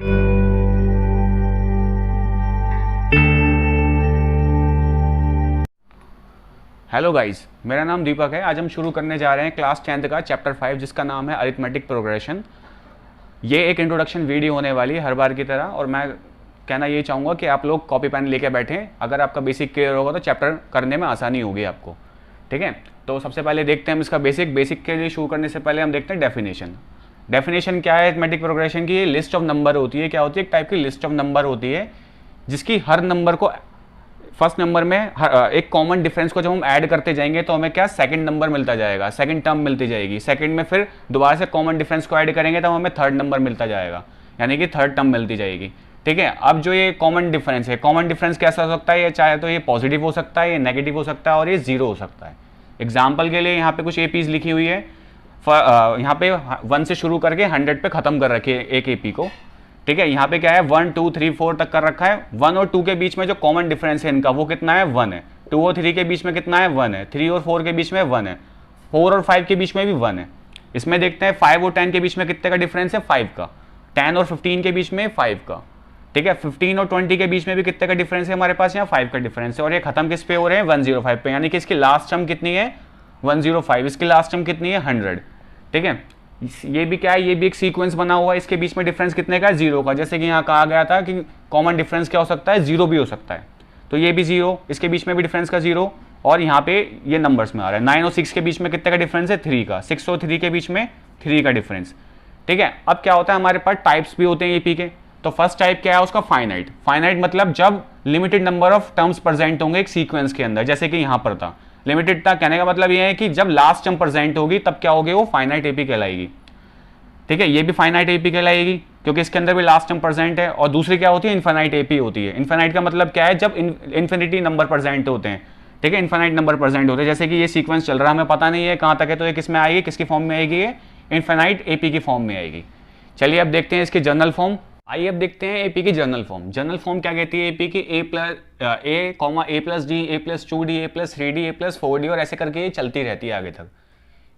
Hello guys, मेरा नाम दीपक है। आज हम शुरू करने जा रहे हैं क्लास 10th का चैप्टर 5 जिसका नाम है अरिथमेटिक प्रोग्रेशन। ये एक इंट्रोडक्शन वीडियो होने वाली है हर बार की तरह, और मैं कहना ये चाहूँगा कि आप लोग कॉपी पेन लेके बैठें। अगर आपका बेसिक क्लियर होगा तो चैप्टर करने में आसानी होगी आपको, ठीक है। तो सबसे पहले देखते हैं हम इसका बेसिक के लिए शुरू करने से पहले हम देखते हैं डेफिनेशन क्या है अरिथमेटिक प्रोग्रेशन की। ये लिस्ट ऑफ नंबर होती है। क्या होती है? एक टाइप की लिस्ट ऑफ नंबर होती है जिसकी हर नंबर को फर्स्ट नंबर में एक कॉमन डिफरेंस को जब हम ऐड करते जाएंगे तो हमें क्या सेकंड नंबर मिलता जाएगा, सेकंड टर्म मिलती जाएगी। सेकंड में फिर दोबारा से कॉमन डिफरेंस को ऐड करेंगे तब हमें थर्ड नंबर मिलता जाएगा, यानी कि थर्ड टर्म मिलती जाएगी, ठीक है। अब जो ये कॉमन डिफरेंस है, कॉमन डिफरेंस कैसा हो सकता है? ये चाहे तो ये पॉजिटिव हो सकता है, ये नेगेटिव हो सकता है, और ये जीरो हो सकता है। एग्जाम्पल के लिए यहाँ पे कुछ एपीज लिखी हुई है। यहाँ पे 1 से शुरू करके 100 पे खत्म कर रखी है एक एपी को, ठीक है। यहाँ पे क्या है 1 2 3 4 तक कर रखा है। 1 और 2 के बीच में जो कॉमन डिफरेंस है इनका वो कितना है? 1 है। 2 और 3 के बीच में कितना है? 1 है। 3 और 4 के बीच में 1 है। 4 और 5 के बीच में भी 1 है। इसमें देखते हैं 5 और 10 के बीच में कितने का डिफरेंस है? 5 का। 10 और 15 के बीच में 5 का, ठीक है। 15 और 20 के बीच में भी कितने का डिफरेंस है हमारे पास? यहाँ 5 का डिफरेंस है। और ये खत्म किस पे हो रहे हैं? 105 पे, यानी कि इसकी लास्ट टर्म कितनी है? 105। इसकी लास्ट टर्म कितनी है? 100, ठीक है। ये भी क्या है? ये भी एक सीक्वेंस बना हुआ है। इसके बीच में डिफरेंस कितने का है? 0 का। जैसे कि यहाँ कहा गया था कि कॉमन डिफरेंस क्या हो सकता है? 0 भी हो सकता है। तो ये भी 0, इसके बीच में भी डिफरेंस का 0, और यहाँ पे ये नंबर्स में आ रहा है। 9 और 6 के बीच में कितने का डिफरेंस है? 3 का। 6 और 3 के बीच में 3 का डिफरेंस, ठीक है। अब क्या होता है, हमारे पास टाइप्स भी होते हैं एपी के। तो फर्स्ट टाइप क्या है उसका? फाइनाइट। फाइनाइट मतलब जब limited number of terms present होंगे एक सीक्वेंस के अंदर, जैसे कि यहाँ पर था। लिमिटेड था कहने का मतलब ये है कि जब लास्ट टर्म प्रेजेंट होगी तब क्या होगी? वो फाइनाइट एपी कहलाएगी, ठीक है। ये भी फाइनाइट एपी कहलाएगी क्योंकि इसके अंदर भी लास्ट टर्म प्रेजेंट है। और दूसरी क्या होती है? इनफाइनाइट एपी होती है। इनफाइनाइट का मतलब क्या है? जब इन्फिनिटी नंबर प्रेजेंट होते हैं, ठीक है। इनफाइनाइट नंबर प्रेजेंट होते हैं, जैसे कि ये सीक्वेंस चल रहा है, हमें पता नहीं है कहाँ तक है, तो ये किस में आएगी, किसकी फॉर्म में आएगी? ये इनफाइनाइट एपी की फॉर्म में आएगी। चलिए अब देखते हैं इसकी जर्नल फॉर्म। आइए अब देखते हैं एपी की जर्नल फॉर्म। जर्नल फॉर्म क्या कहती है एपी की? ए प्लस डी, ए प्लस 2डी, ए प्लस 3डी, ए प्लस 4डी, और ऐसे करके ये चलती रहती है आगे तक।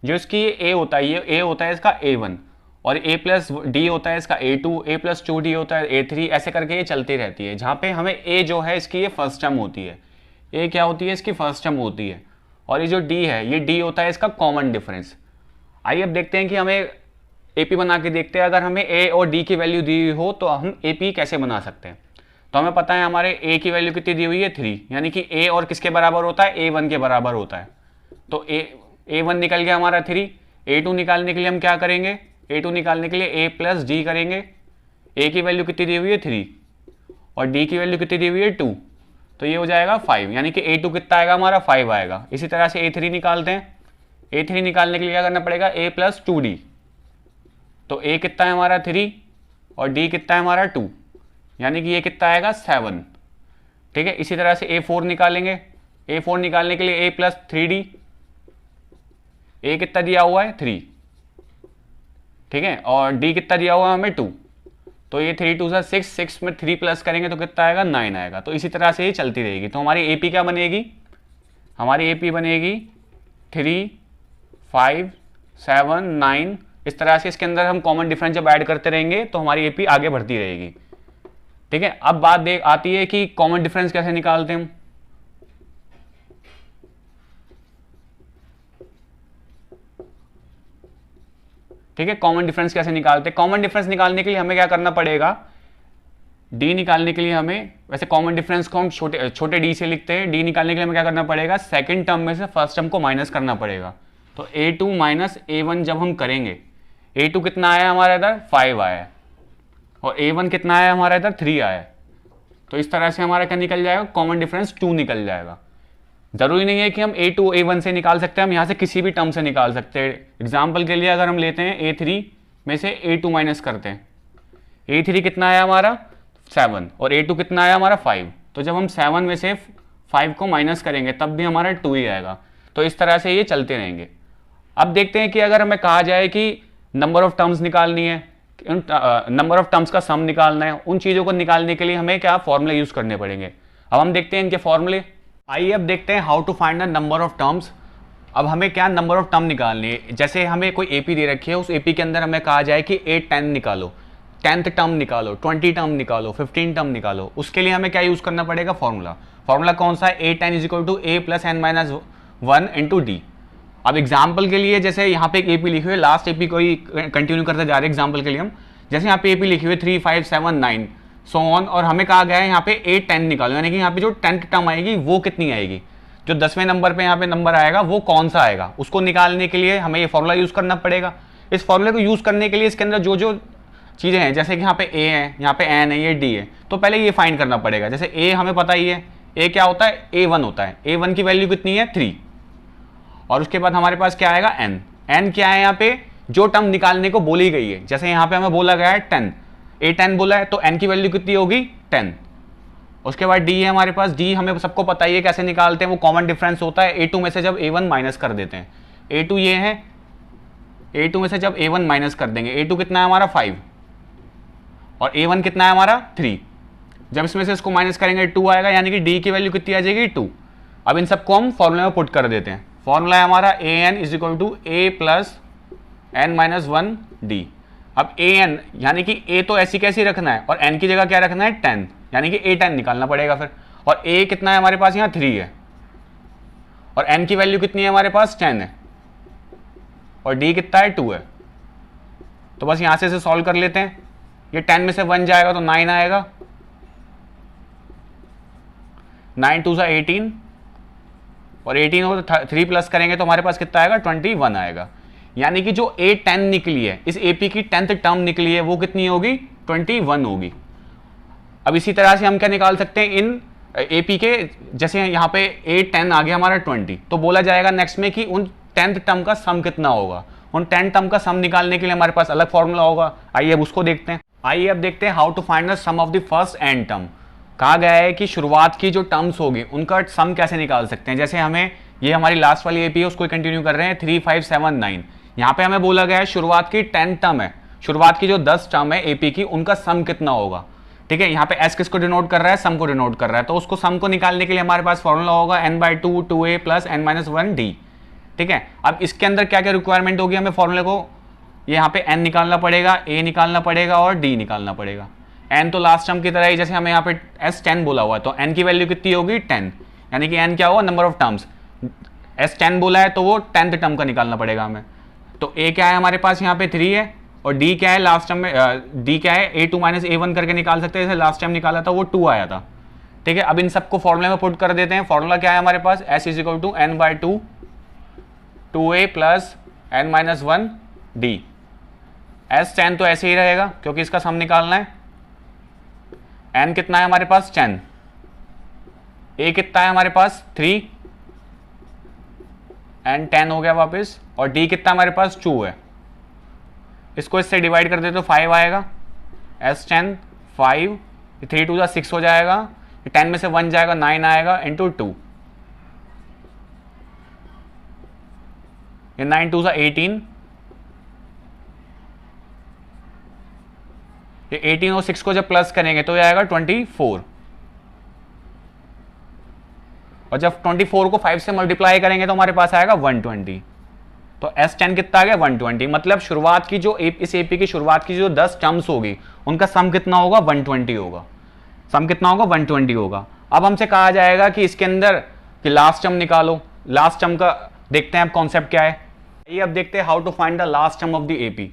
जो इसकी ए होता है, ये ए होता है इसका A1, और ए प्लस डी होता है इसका A2, ए प्लस 2डी होता है A3, ऐसे करके ये चलती रहती है। जहाँ पे हमें ए जो है इसकी ये फर्स्ट टर्म होती है। ए क्या होती है? इसकी फर्स्ट टर्म होती है। और ये जो डी है, ये डी होता है इसका कॉमन डिफरेंस। आइए अब देखते हैं कि हमें एपी बना के देखते हैं। अगर हमें ए और डी की वैल्यू दी हुई हो तो हम एपी कैसे बना सकते हैं। तो हमें पता है हमारे ए की वैल्यू कितनी दी हुई है? 3, यानी कि ए और किसके बराबर होता है? A1 के बराबर होता है। तो A1 निकल गया हमारा 3। A2 निकालने के लिए हम क्या करेंगे? A2 निकालने के लिए A प्लस डी करेंगे। A की वैल्यू कितनी दी हुई है? 3, और D की वैल्यू कितनी दी हुई है? 2, तो ये हो जाएगा 5, यानी कि A2 कितना आएगा हमारा? 5 आएगा। इसी तरह से A3 निकालते हैं। A3 निकालने के लिए क्या करना पड़ेगा? A प्लस 2D, तो A कितना है हमारा? 3, और D कितना है हमारा? 2, यानी कि ये कितना आएगा? 7, ठीक है। इसी तरह से A4 निकालेंगे। A4 निकालने के लिए A प्लस 3D, A कितना दिया हुआ है? 3, ठीक है, और D कितना दिया हुआ है हमें? 2, तो ये 3 2 6, 6 में 3 प्लस करेंगे तो कितना आएगा? 9 आएगा। तो इसी तरह से ये चलती रहेगी। तो हमारी AP क्या बनेगी? हमारी AP बनेगी 3 5 7 9। इस तरह से इसके अंदर हम कॉमन डिफरेंस जब ऐड करते रहेंगे तो हमारी एपी आगे बढ़ती रहेगी, ठीक है। अब बात देख आती है कि कॉमन डिफरेंस कैसे निकालते हैं हम। ठीक है, कॉमन डिफरेंस कैसे निकालते हैं। कॉमन डिफरेंस निकालने के लिए हमें क्या करना पड़ेगा? डी निकालने के लिए हमें, वैसे कॉमन डिफरेंस को हम छोटे डी से लिखते हैं। डी निकालने के लिए हमें क्या करना पड़ेगा? सेकंड टर्म में से फर्स्ट टर्म को माइनस करना पड़ेगा। तो A2 माइनस A1 जब हम करेंगे, A2 कितना आया हमारा इधर? 5 आया, और A1 कितना आया हमारा इधर? 3 आया। तो इस तरह से हमारा क्या निकल जाएगा? कॉमन डिफरेंस 2 निकल जाएगा। जरूरी नहीं है कि हम A2 A1 से निकाल सकते हैं, हम यहाँ से किसी भी टर्म से निकाल सकते हैं। एग्जाम्पल के लिए अगर हम लेते हैं A3 में से A2 माइनस करते हैं, A3 कितना आया हमारा? 7, और A2 कितना आया हमारा? 5। तो जब हम 7 में से 5 को माइनस करेंगे तब भी हमारा 2 ही आएगा। तो इस तरह से ये चलते रहेंगे। अब देखते हैं कि अगर हमें कहा जाए कि नंबर ऑफ टर्म्स निकालनी है, नंबर ऑफ टर्म्स का सम निकालना है, उन चीज़ों को निकालने के लिए हमें क्या फॉर्मूले यूज़ करने पड़ेंगे। अब हम देखते हैं इनके फॉर्मूले। आइए अब देखते हैं how to find the number of terms. अब हमें क्या नंबर ऑफ टर्म निकालनी है। जैसे हमें कोई एपी दे रखी है, उस एपी के अंदर हमें कहा जाए कि 8 10 निकालो, 10th टर्म निकालो, 20 टर्म निकालो, 15 टर्म निकालो, उसके लिए हमें क्या यूज करना पड़ेगा, फॉर्मूला। फॉर्मूला कौन सा है, a10 is equal to a plus n minus 1 into d. अब एग्जाम्पल के लिए जैसे यहाँ पे एक एपी लिखी हुई है, लास्ट एपी को ही कंटिन्यू करते जा रहे हैं एग्जाम्पल के लिए हम। जैसे यहाँ पे एपी लिखी हुई है 3, 5, 7, 9 सो ऑन, और हमें कहा गया है यहाँ पे a10 निकालो, यानी कि यहाँ पे जो 10th टर्म आएगी वो कितनी आएगी, जो 10वें नंबर पे यहाँ पे नंबर आएगा वो कौन सा आएगा, उसको निकालने के लिए हमें ये फॉर्मूला यूज करना पड़ेगा। इस फॉर्मूले को यूज करने के लिए इसके अंदर जो जो चीजें हैं, जैसे कि यहाँ पे a है, यहाँ पे n है, ये d है, तो पहले ये फाइंड करना पड़ेगा। जैसे a हमें पता ही है, a क्या होता है, a1 होता है, a1 की वैल्यू कितनी है 3, और उसके बाद हमारे पास क्या आएगा n क्या है यहाँ पे, जो टर्म निकालने को बोली गई है। जैसे यहाँ पे हमें बोला गया है 10, a10 बोला है, तो n की वैल्यू कितनी होगी 10। उसके बाद d है हमारे पास, d हमें सबको पता ही है कैसे निकालते हैं, वो कॉमन डिफरेंस होता है a2 में से जब a1 माइनस कर देते हैं। a2 ये है, a2 में से जब a1 माइनस कर देंगे, a2 कितना है हमारा 5 और a1 कितना है हमारा 3, जब इसमें से इसको माइनस करेंगे 2 आएगा, यानी कि d की वैल्यू कितनी आ जाएगी 2। अब इन सबको हम फॉर्मूले में पुट कर देते हैं। फॉर्मूला है हमारा an is equal to a plus n minus 1 d. अब an यानी कि a तो ऐसी कैसी रखना है और n की जगह क्या रखना है 10, यानी कि a10 निकालना पड़ेगा फिर। और a कितना है हमारे पास यहाँ 3 है, और n की वैल्यू कितनी है हमारे पास 10 है, और d कितना है 2 है। तो बस यहां से इसे सॉल्व कर लेते हैं। ये 10 में से 1 जाएगा तो 9 आएगा, 9 2 18, और 18 हो तो 3 प्लस करेंगे तो हमारे पास कितना आएगा 21 आएगा। यानी कि जो a10 निकली है, इस AP की 10th टर्म निकली है, वो कितनी होगी 21 होगी। अब इसी तरह से हम क्या निकाल सकते हैं इन AP के, जैसे यहाँ पे a10 आ गया हमारा 20, तो बोला जाएगा नेक्स्ट में कि उन 10th टर्म का सम कितना होगा। उन 10 टर्म का सम निकालने के लिए हमारे पास अलग फॉर्मूला होगा। आइए अब उसको देखते हैं। आइए अब देखते हैं how to find the sum of the first n term. कहा गया है कि शुरुआत की जो टर्म्स होगी उनका सम कैसे निकाल सकते हैं। जैसे हमें ये हमारी लास्ट वाली एपी है उसको कंटिन्यू कर रहे हैं 3, 5, 7, 9। यहाँ पे हमें बोला गया है शुरुआत की 10 टर्म है, शुरुआत की जो 10 टर्म है एपी की, उनका सम कितना होगा। ठीक है, यहाँ पे s किसको डिनोट कर रहा है, सम को डिनोट कर रहा है, तो उसको सम को निकालने के लिए हमारे पास फॉर्मूला होगा n/2 2a plus n minus 1 d। ठीक है, अब इसके अंदर क्या क्या रिक्वायरमेंट होगी, हमें फॉर्मूले को यहाँ पे n निकालना पड़ेगा, a निकालना पड़ेगा और d निकालना पड़ेगा। n तो लास्ट टर्म की तरह ही, जैसे हमें यहाँ पे s10 बोला हुआ है तो n की वैल्यू कितनी होगी 10, यानी कि n क्या होगा नंबर ऑफ टर्म्स। s10 बोला है तो वो 10th टर्म का निकालना पड़ेगा हमें। तो a क्या है हमारे पास यहाँ पे 3 है, और d क्या है लास्ट टर्म में, d क्या है a2 माइनस a1 करके निकाल सकते हैं, जैसे लास्ट टाइम निकाला था वो 2 आया था। ठीक है, अब इन सबको फॉर्मूले में पुट कर देते हैं। फॉर्मूला क्या है हमारे पास, s is equal to n/2 2a plus n minus 1 d। s10 तो ऐसे ही रहेगा क्योंकि इसका सम निकालना है। n कितना है हमारे पास 10, a कितना है हमारे पास 3, n 10 हो गया वापस, और d कितना हमारे पास 2 है। इसको इससे डिवाइड कर दे तो 5 आएगा, s10 5, 3 2 6 हो जाएगा, 10 में से 1 जाएगा 9 आएगा इंटू 2, ये 9 2 18, ये 18 और 6 को जब प्लस करेंगे तो ये आएगा 24, और जब 24 को 5 से मल्टीप्लाई करेंगे तो हमारे पास आएगा 120। तो s10 कितना आ गया 120, मतलब शुरुआत की जो इस एपी की शुरुआत की जो 10 टर्म्स होगी उनका सम कितना होगा 120 होगा। सम कितना होगा 120 होगा। अब हमसे कहा जाएगा कि इसके अंदर कि लास्ट टर्म निकालो। लास्ट टर्म का देखते हैं अब कॉन्सेप्ट क्या है। ये अब देखते हैं how to find the last term of the AP.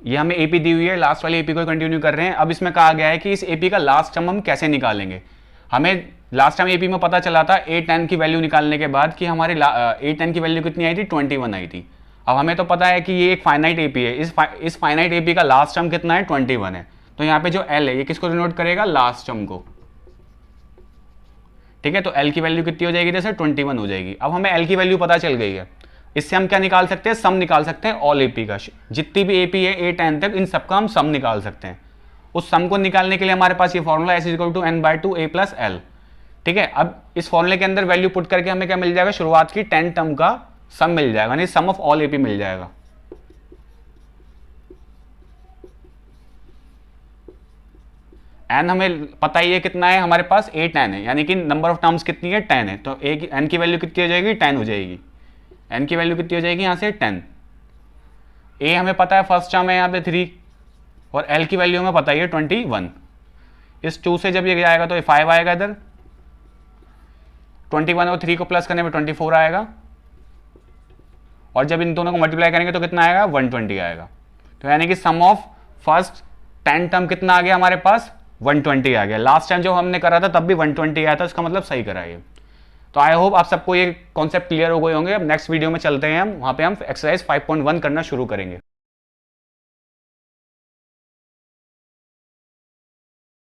ये हमें एपी दी हुई है, लास्ट वाली एपी को कंटिन्यू कर रहे हैं। अब इसमें कहा गया है कि इस एपी का लास्ट टर्म हम कैसे निकालेंगे। हमें लास्ट टाइम एपी में पता चला था a10 की वैल्यू निकालने के बाद कि हमारी a10 की वैल्यू कितनी आई थी 21 आई थी। अब हमें तो पता है कि ये एक फाइनाइट एपी है, इस फाइनाइट एपी का लास्ट टर्म कितना है 21 है। तो यहाँ पे जो l है ये किसको डिनोट करेगा, लास्ट टर्म को। ठीक है, तो l की वैल्यू कितनी हो जाएगी, जैसे 21 हो जाएगी। अब हमें l की वैल्यू पता चल गई है, इससे हम क्या निकाल सकते हैं, सम निकाल सकते हैं ऑल एपी का। जितनी भी एपी है a10 तक इन सबका हम सम निकाल सकते हैं। उस सम को निकालने के लिए हमारे पास ये formula s equal to n/2 a plus l। ठीक है, अब इस फॉर्मूले के अंदर वैल्यू पुट करके हमें क्या मिल जाएगा, शुरुआत की 10 टर्म का सम मिल जाएगा, यानी सम ऑफ ऑल एपी मिल जाएगा। n हमें पता ही है कितना है, हमारे पास a10 है, यानी कि नंबर ऑफ टर्म्स कितनी है 10 है। तो n की वैल्यू कितनी हो जाएगी 10 हो जाएगी। n की वैल्यू कितनी हो जाएगी यहाँ से 10। a हमें पता है फर्स्ट टर्म है यहाँ पे 3, और L की वैल्यू हमें पता ही है 21। इस 2 से जब ये जाएगा तो ये 5 आएगा इधर, 21 और 3 को प्लस करने में 24 आएगा, और जब इन दोनों को मल्टीप्लाई करेंगे तो कितना आएगा, 120 आएगा। तो यानी कि सम ऑफ फर्स्ट 10 टर्म कितना आ गया हमारे पास, 120 आ गया। लास्ट टाइम जो हमने करा था तब भी 120 आया था, इसका मतलब सही करा ये। तो आई होप आप सबको ये कॉन्सेप्ट क्लियर हो गए होंगे। अब नेक्स्ट वीडियो में चलते हैं हम, वहाँ पे हम एक्सरसाइज 5.1 करना शुरू करेंगे।